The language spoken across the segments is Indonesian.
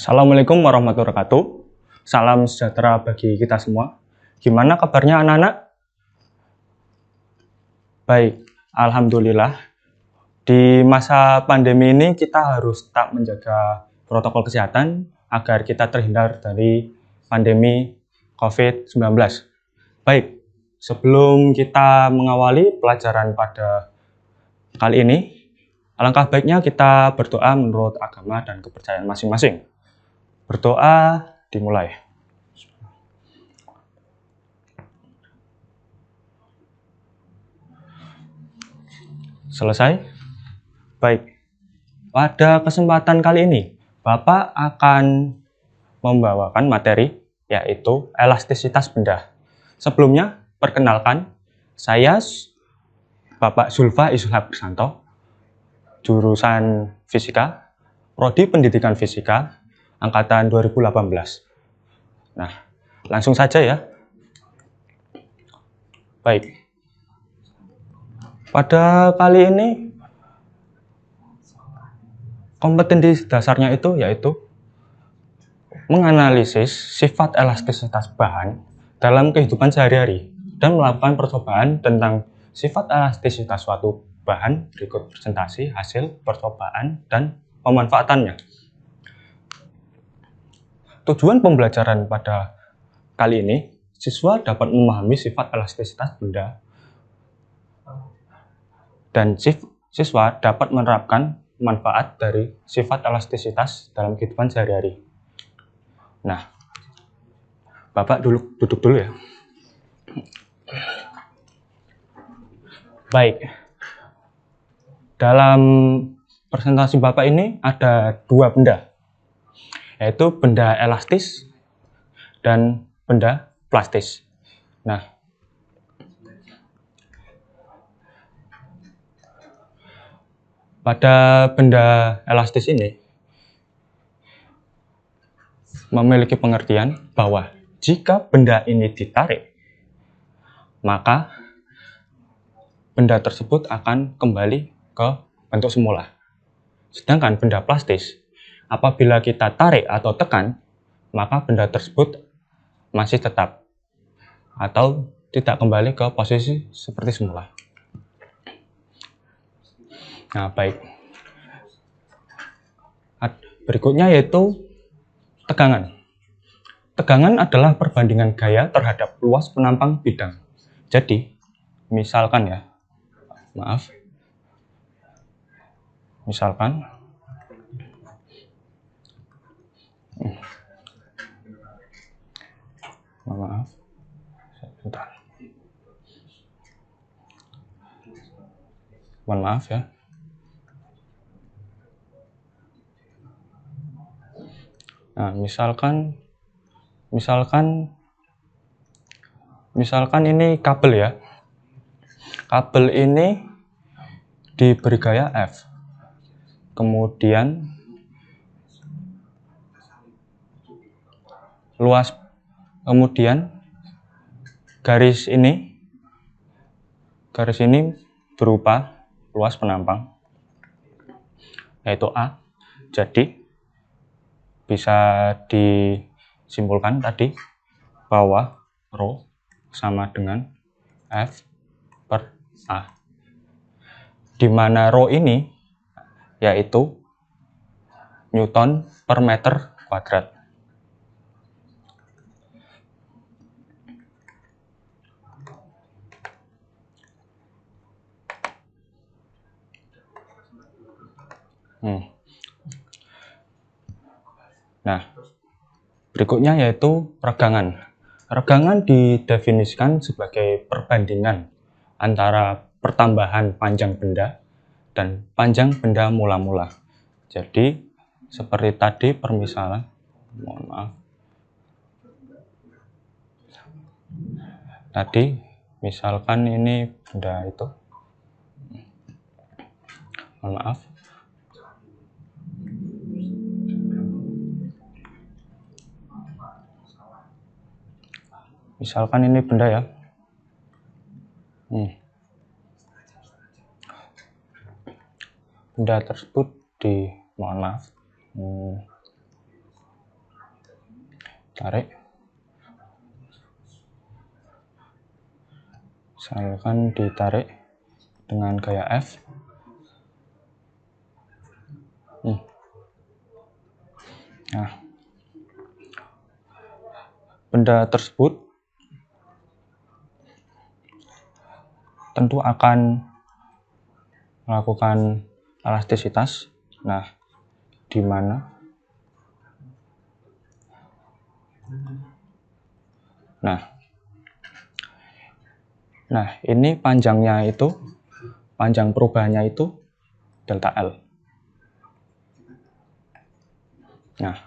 Assalamualaikum warahmatullahi wabarakatuh. Salam sejahtera bagi kita semua. Gimana kabarnya anak-anak? Baik, alhamdulillah. Di masa pandemi ini kita harus tetap menjaga protokol kesehatan agar kita terhindar dari pandemi COVID-19. Baik, sebelum kita mengawali pelajaran pada kali ini, alangkah baiknya kita berdoa menurut agama dan kepercayaan masing-masing. Berdoa dimulai. Selesai? Baik. Pada kesempatan kali ini, Bapak akan membawakan materi yaitu elastisitas benda. Sebelumnya, perkenalkan, saya Bapak Zulfa Ishak Santo, jurusan Fisika, Prodi Pendidikan Fisika, angkatan 2018. Nah, langsung saja ya. Baik. Pada kali ini, kompetensi dasarnya itu yaitu menganalisis sifat elastisitas bahan dalam kehidupan sehari-hari dan melakukan percobaan tentang sifat elastisitas suatu bahan berikut presentasi hasil percobaan dan pemanfaatannya. Tujuan pembelajaran pada kali ini, siswa dapat memahami sifat elastisitas benda dan siswa dapat menerapkan manfaat dari sifat elastisitas dalam kehidupan sehari-hari. Nah, Bapak duduk dulu ya. Baik. Dalam presentasi Bapak ini ada dua benda, yaitu benda elastis dan benda plastis. Nah, pada benda elastis ini memiliki pengertian bahwa jika benda ini ditarik, maka benda tersebut akan kembali ke bentuk semula. Sedangkan benda plastis, apabila kita tarik atau tekan, maka benda tersebut masih tetap atau tidak kembali ke posisi seperti semula. Nah, baik. Berikutnya yaitu tegangan. Tegangan adalah perbandingan gaya terhadap luas penampang bidang. Jadi, misalkan ya, misalkan sebentar. Mohon maaf ya. Nah, misalkan ini kabel ya. Kabel ini diberi gaya F. Kemudian garis ini berupa luas penampang yaitu A. Jadi bisa disimpulkan tadi bahwa Rho sama dengan F per A, di mana Rho ini yaitu Newton per meter kuadrat. Nah, berikutnya yaitu regangan. Regangan didefinisikan sebagai perbandingan antara pertambahan panjang benda dan panjang benda mula-mula. Jadi, seperti tadi permisalan, mohon maaf. Tadi, misalkan ini benda itu, mohon maaf. Misalkan ini benda ya. Benda tersebut mohon maaf. tarik, misalkan ditarik dengan gaya F. Nah, benda tersebut tentu akan melakukan elastisitas. Nah, di mana Nah, ini panjang perubahannya itu delta L. Nah,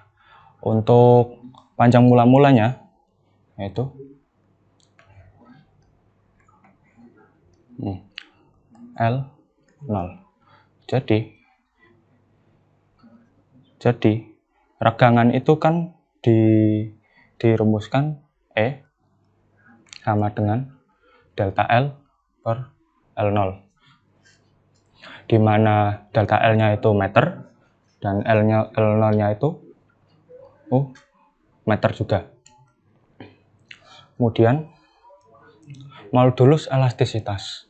untuk panjang mula-mulanya yaitu L0. Jadi regangan itu kan dirumuskan E sama dengan delta L per L0, di mana delta L-nya itu meter dan L0-nya itu meter juga. Kemudian modulus elastisitas.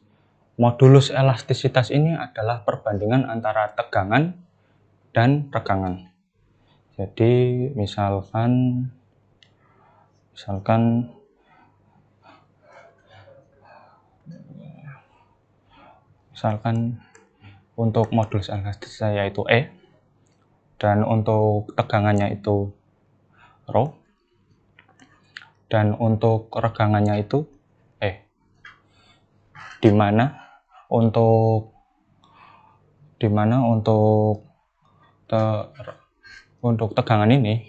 Modulus elastisitas ini adalah perbandingan antara tegangan dan regangan. Jadi misalkan untuk modulus elastisitas yaitu E, dan untuk tegangannya itu rho, dan untuk regangannya itu E. Dimana untuk tegangan ini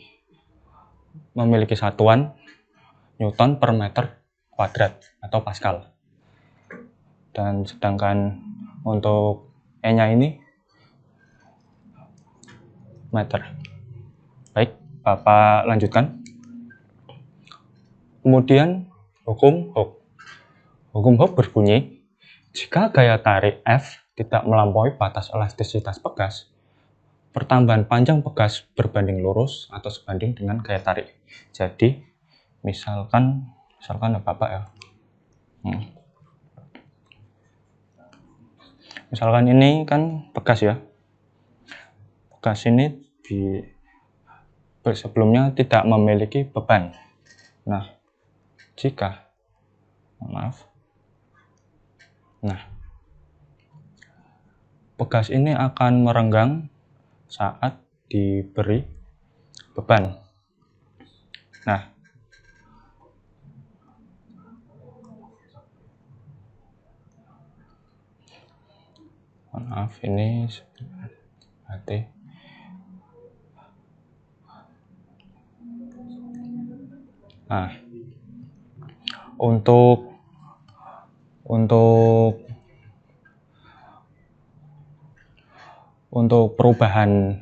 memiliki satuan Newton per meter kuadrat atau Pascal. Dan sedangkan untuk E-nya ini meter. Baik, Bapak lanjutkan. Kemudian hukum Hooke. Hukum Hooke berbunyi, jika gaya tarik F tidak melampaui batas elastisitas pegas, pertambahan panjang pegas berbanding lurus atau sebanding dengan gaya tarik. Jadi, misalkan Bapak ya. Misalkan ini kan pegas ya. Pegas ini sebelumnya tidak memiliki beban. Nah, pegas ini akan merenggang saat diberi beban. Nah, ini berarti untuk perubahan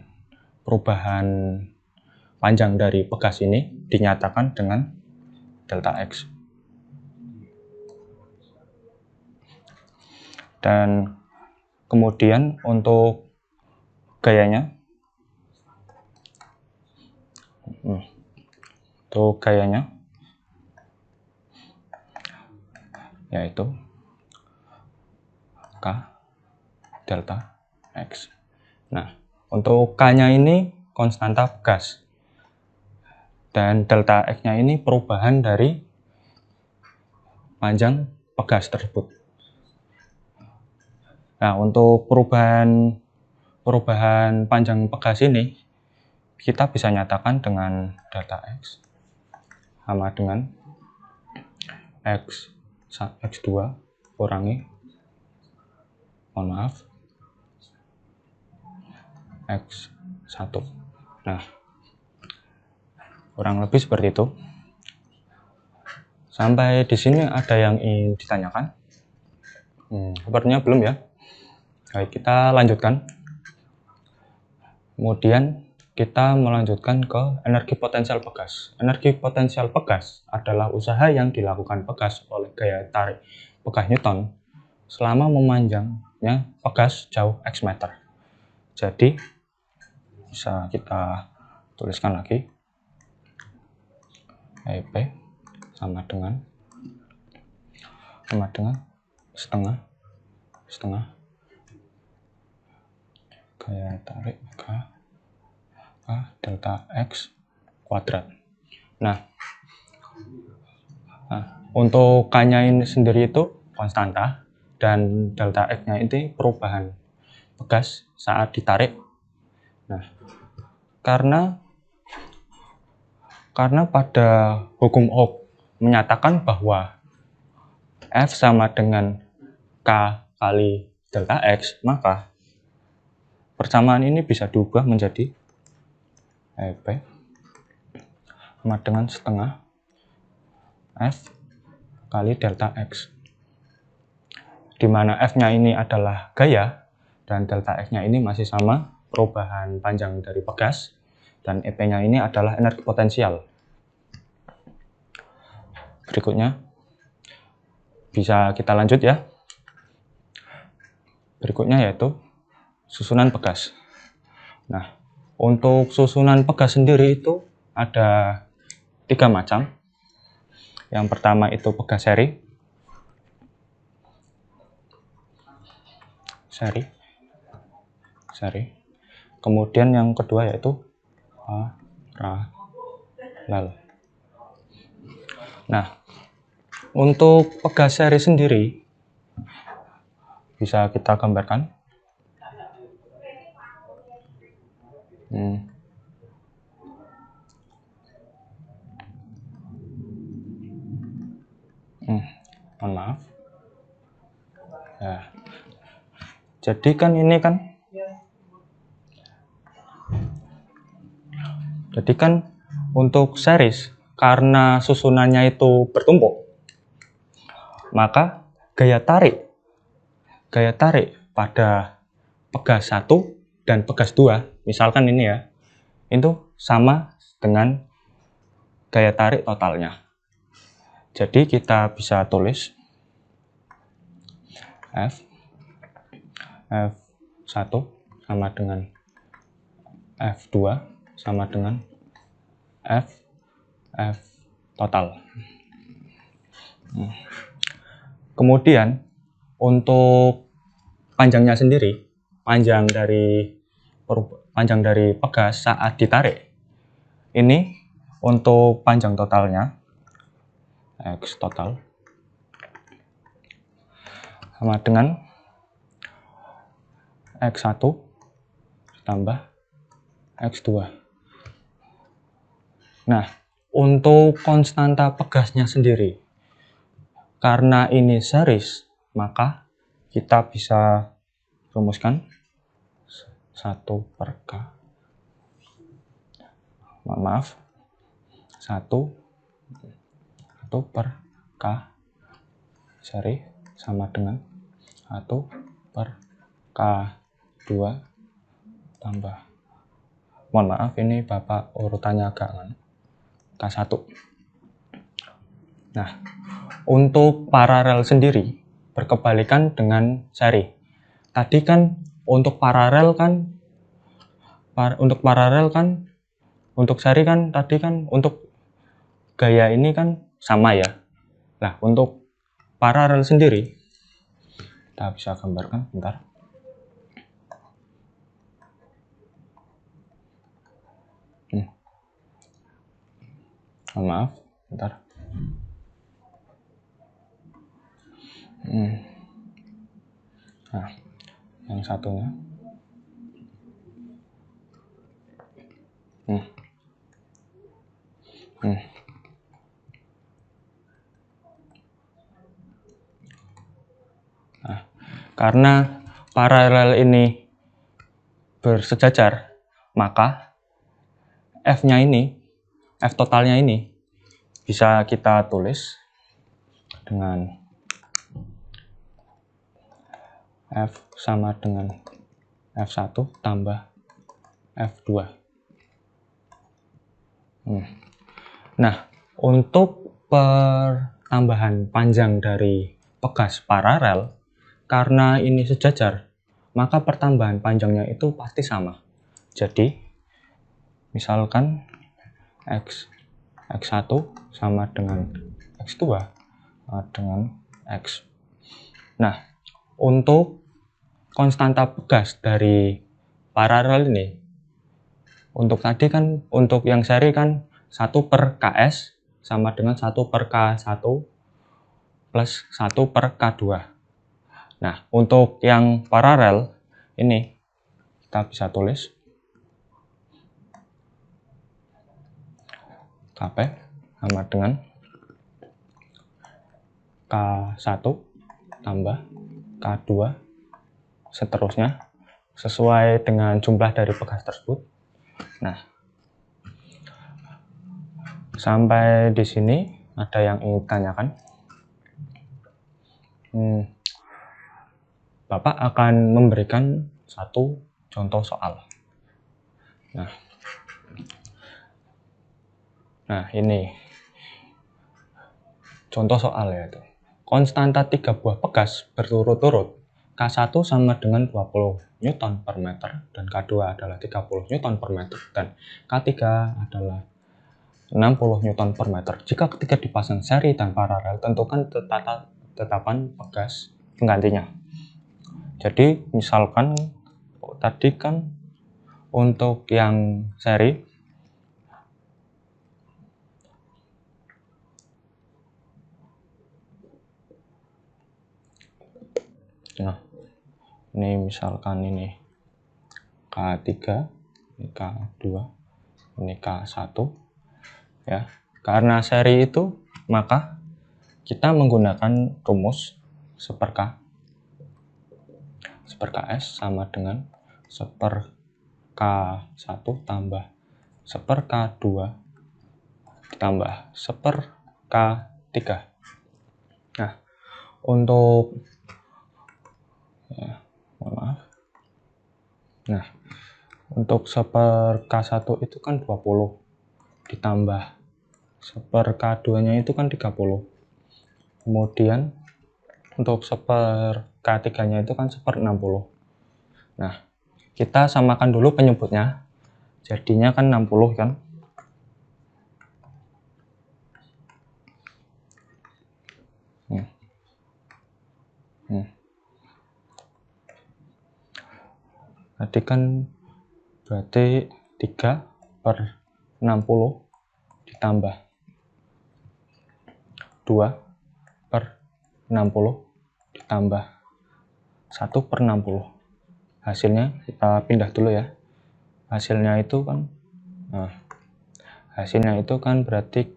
panjang dari pegas ini dinyatakan dengan delta X. Dan kemudian untuk gayanya, yaitu K delta X. Nah, untuk K-nya ini konstanta pegas dan delta X-nya ini perubahan dari panjang pegas tersebut. Nah, untuk perubahan panjang pegas ini kita bisa nyatakan dengan delta X sama dengan X2 kurangi X1. Nah, kurang lebih seperti itu. Sampai di sini ada yang ingin ditanyakan? Sepertinya belum ya. Baik, kita lanjutkan. Kemudian kita melanjutkan ke energi potensial pegas. Energi potensial pegas adalah usaha yang dilakukan pegas oleh gaya tarik pegas Newton selama memanjangnya pegas jauh X meter. Jadi bisa kita tuliskan lagi. EP sama dengan setengah gaya tarik K delta X kuadrat. Nah, untuk K-nya ini sendiri itu konstanta dan delta X-nya ini perubahan pegas saat ditarik. Nah, karena pada hukum Ohm menyatakan bahwa F sama dengan K kali delta X, maka persamaan ini bisa diubah menjadi EP sama dengan setengah F kali delta X, di mana F-nya ini adalah gaya dan delta X-nya ini masih sama perubahan panjang dari pegas, dan EP-nya ini adalah energi potensial. Berikutnya bisa kita lanjut ya. Berikutnya yaitu susunan pegas. Nah, untuk susunan pegas sendiri itu ada 3 macam. Yang pertama itu pegas seri. Kemudian yang kedua yaitu paralel. Nah, untuk pegas seri sendiri bisa kita gambarkan. Mohon maaf. Ya. Jadi kan untuk series, karena susunannya itu bertumpuk, maka gaya tarik pada pegas 1 dan pegas 2, misalkan ini ya, itu sama dengan gaya tarik totalnya. Jadi kita bisa tulis F1 sama dengan F2 sama dengan F total. Kemudian untuk panjangnya sendiri, panjang dari pegas saat ditarik, ini untuk panjang totalnya X total sama dengan X1 ditambah X2. Nah, untuk konstanta pegasnya sendiri, karena ini series, maka kita bisa rumuskan 1 per K. Maaf, 1 per K seri sama dengan 1 per K2 tambah, mohon maaf ini Bapak urutannya agak K1. Nah, untuk paralel sendiri berkebalikan dengan seri. Tadi kan untuk seri kan tadi kan untuk gaya ini kan sama ya. Nah, untuk paralel sendiri kita bisa gambarkan, bentar. Maaf, bentar. Nah, yang satunya. Nah, karena paralel ini bersejajar, maka F-nya ini, F totalnya ini bisa kita tulis dengan F sama dengan F1 tambah F2. Nah, untuk pertambahan panjang dari pegas paralel, karena ini sejajar, maka pertambahan panjangnya itu pasti sama. Jadi, misalkan X1 sama dengan X2 dengan X. Nah, untuk konstanta pegas dari paralel ini, untuk tadi kan, untuk yang seri kan 1 per Ks sama dengan 1 per K1 plus 1 per K2. Nah, untuk yang paralel ini kita bisa tulis Kp sama dengan K1 tambah K2 seterusnya sesuai dengan jumlah dari pegas tersebut. Nah, sampai di sini ada yang ingin ditanyakan? Bapak akan memberikan satu contoh soal. Nah, ini contoh soal yaitu konstanta 3 buah pegas berturut-turut K1 sama dengan 20 Newton per meter dan K2 adalah 30 Newton per meter dan K3 adalah 60 Newton per meter. Jika ketika dipasang seri dan paralel, tentukan tetapan pegas penggantinya. Jadi misalkan tadi kan untuk yang seri, nah ini misalkan ini K3, ini K2, ini K1 ya. Karena seri itu maka kita menggunakan rumus 1 per K 1 per Ks sama dengan 1 per K1 tambah 1 per K2 ditambah 1 per K3. Nah, untuk maaf. Nah, untuk 1 per K1 itu kan 20 ditambah 1 per K2 nya itu kan 30. Kemudian untuk 1 per K3 nya itu kan 1 per 60. Nah, kita samakan dulu penyebutnya. Jadinya kan 60 kan. Tadi kan berarti 3 per 60 ditambah 2 per 60 ditambah 1 per 60. Hasilnya kita pindah dulu ya. Hasilnya itu kan berarti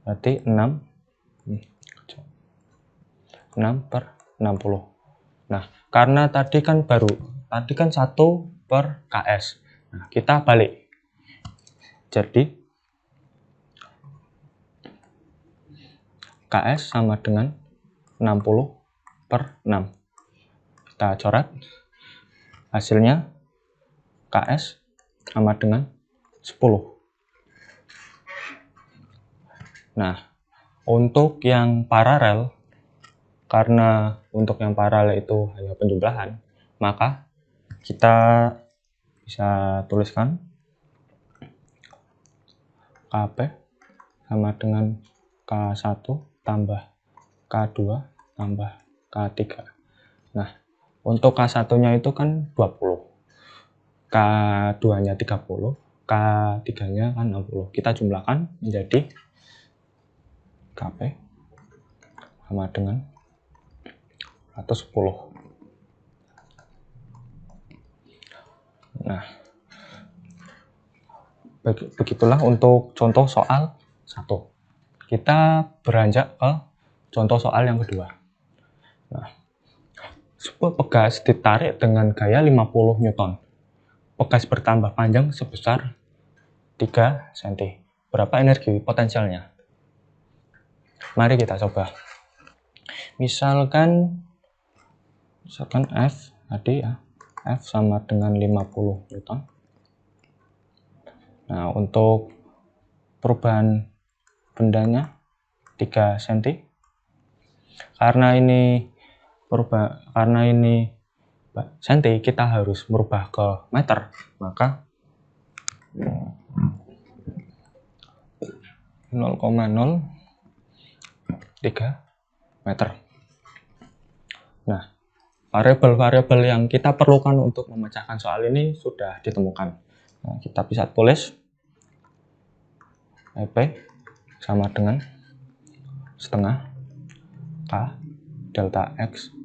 6 per 60. Nah, karena tadi kan 1 per Ks. Nah, kita balik. Jadi Ks sama dengan 60 per 6. Kita coret. Hasilnya Ks sama dengan 10. Nah, untuk yang paralel, karena untuk yang paralel itu hanya penjumlahan, maka kita bisa tuliskan Kp sama dengan K1 tambah K2 tambah K3. Nah, untuk K1-nya itu kan 20, K2-nya 30, K3-nya kan 60. Kita jumlahkan menjadi Kp sama dengan 110. Nah, begitulah untuk contoh soal 1. Kita beranjak ke contoh soal yang kedua. Nah, sebuah pegas ditarik dengan gaya 50 Newton. Pegas bertambah panjang sebesar 3 cm. Berapa energi potensialnya? Mari kita coba. Misalkan F tadi ya. F sama dengan 50 Newton. Nah, untuk perubahan bendanya 3 cm. Karena ini cm, kita harus merubah ke meter. Maka 0,03 meter. Nah, variabel-variabel yang kita perlukan untuk memecahkan soal ini sudah ditemukan. Nah, kita bisa tulis EP sama dengan setengah K delta X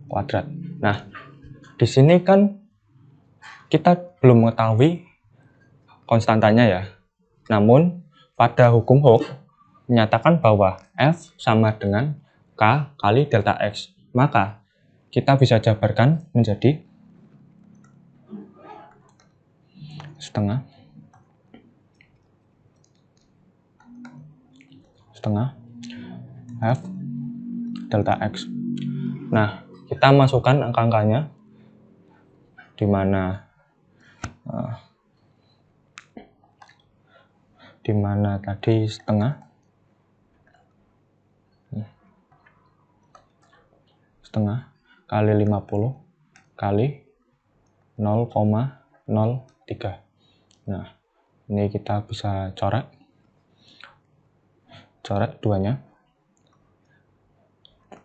kuadrat. Nah, di sini kan kita belum mengetahui konstantanya ya. Namun, pada hukum Hooke menyatakan bahwa F sama dengan K kali delta X. Maka, kita bisa jabarkan menjadi setengah F delta X. Nah, kita masukkan angka-angkanya di mana tadi setengah kali 50 kali 0,03. Nah, ini kita bisa coret duanya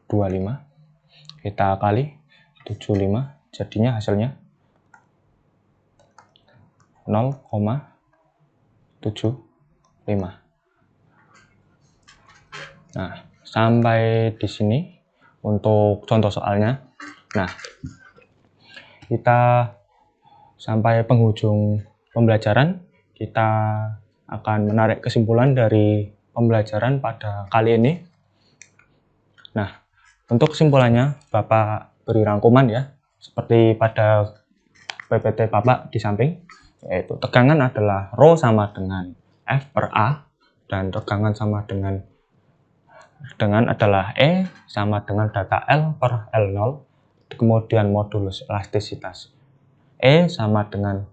25, kita kali 75, jadinya hasilnya 0,75. Nah, sampai di sini untuk contoh soalnya. Nah, kita sampai penghujung pembelajaran. Kita akan menarik kesimpulan dari pembelajaran pada kali ini. Nah, untuk kesimpulannya, Bapak beri rangkuman ya, seperti pada PPT Bapak di samping, yaitu tegangan adalah Rho sama dengan F per A, dan tegangan sama dengan adalah E sama dengan data L per L0, kemudian modulus elastisitas E sama dengan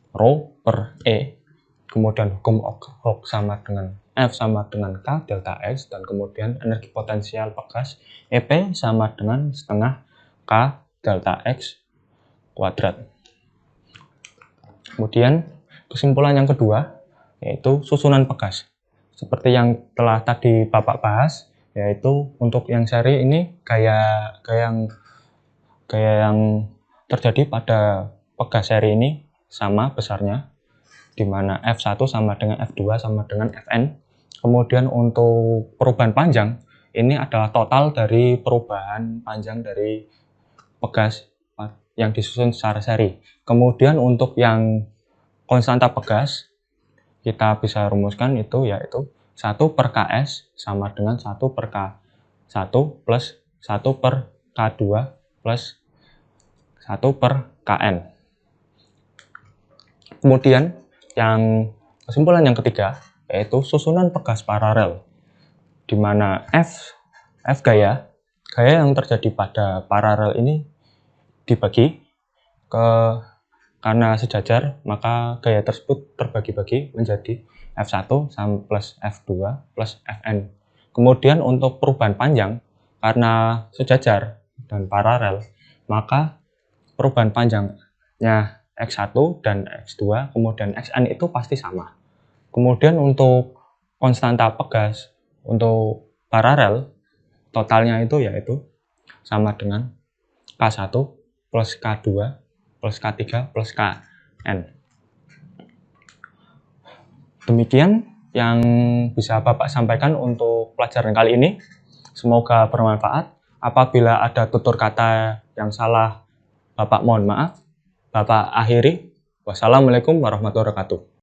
Rho per E, kemudian hukum Hooke sama dengan F sama dengan K delta X, dan kemudian energi potensial pegas EP sama dengan setengah K delta X kuadrat. Kemudian kesimpulan yang kedua yaitu susunan pegas. Seperti yang telah tadi Bapak bahas, yaitu untuk yang seri ini gaya yang terjadi pada pegas seri ini sama besarnya, di mana F1 sama dengan F2 sama dengan Fn. Kemudian untuk perubahan panjang, ini adalah total dari perubahan panjang dari pegas yang disusun secara seri. Kemudian untuk yang konstanta pegas, kita bisa rumuskan itu yaitu 1 per Ks sama dengan 1 per K1 plus 1 per K2 plus 1 per Kn. Kemudian yang kesimpulan yang ketiga yaitu susunan pegas paralel, di mana F gaya yang terjadi pada paralel ini dibagi karena sejajar, maka gaya tersebut terbagi-bagi menjadi F1 plus F2 plus Fn. Kemudian untuk perubahan panjang, karena sejajar dan paralel, maka perubahan panjangnya X1 dan X2, kemudian Xn itu pasti sama. Kemudian untuk konstanta pegas untuk paralel, totalnya itu yaitu sama dengan K1 plus K2 plus K3 plus Kn. Demikian yang bisa Bapak sampaikan untuk pelajaran kali ini. Semoga bermanfaat. Apabila ada tutur kata yang salah, Bapak mohon maaf. Bapak akhiri. Wassalamualaikum warahmatullahi wabarakatuh.